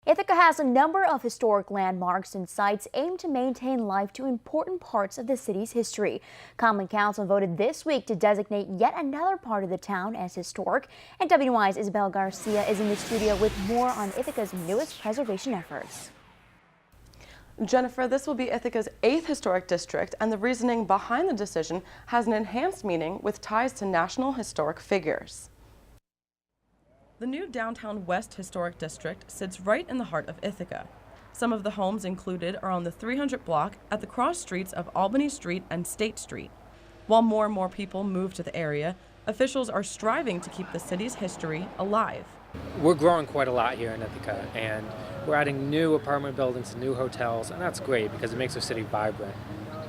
Ithaca has a number of historic landmarks and sites aimed to maintain life to important parts of the city's history. Common Council voted this week to designate yet another part of the town as historic, and WENY's Isabel Garcia is in the studio with more on Ithaca's newest preservation efforts. Jennifer, this will be Ithaca's 8th historic district, and the reasoning behind the decision has an enhanced meaning with ties to national historic figures. The new Downtown West Historic District sits right in the heart of Ithaca. Some of the homes included are on the 300 block at the cross streets of Albany Street and State Street. While more and more people move to the area, officials are striving to keep the city's history alive. We're growing quite a lot here in Ithaca, and we're adding new apartment buildings, new hotels, and that's great because it makes our city vibrant.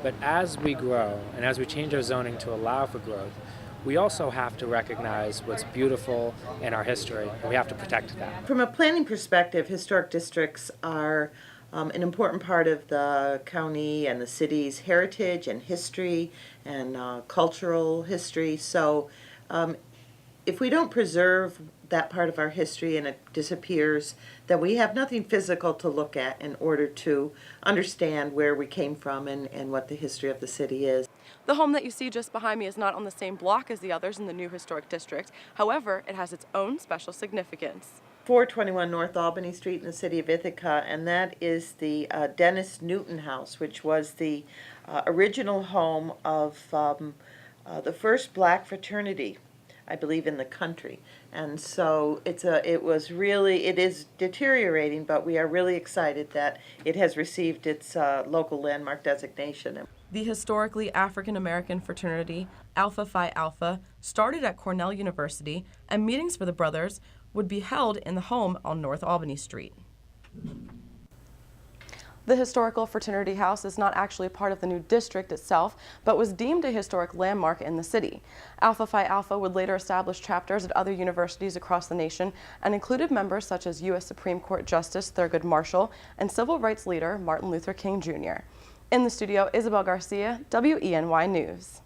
But as we grow and as we change our zoning to allow for growth, we also have to recognize what's beautiful in our history, and we have to protect that. From a planning perspective, historic districts are an important part of the county and the city's heritage and history and cultural history. So if we don't preserve that part of our history and it disappears, then we have nothing physical to look at in order to understand where we came from and what the history of the city is. The home that you see just behind me is not on the same block as the others in the new historic district. However, it has its own special significance. 421 North Albany Street in the city of Ithaca, and that is the Dennis Newton House, which was the original home of the first black fraternity, I believe, in the country. And so it is deteriorating, but we are really excited that it has received its local landmark designation. The historically African-American fraternity, Alpha Phi Alpha, started at Cornell University, and meetings for the brothers would be held in the home on North Albany Street. The historical fraternity house is not actually part of the new district itself, but was deemed a historic landmark in the city. Alpha Phi Alpha would later establish chapters at other universities across the nation and included members such as U.S. Supreme Court Justice Thurgood Marshall and civil rights leader Martin Luther King Jr. In the studio, Isabel Garcia, WENY News.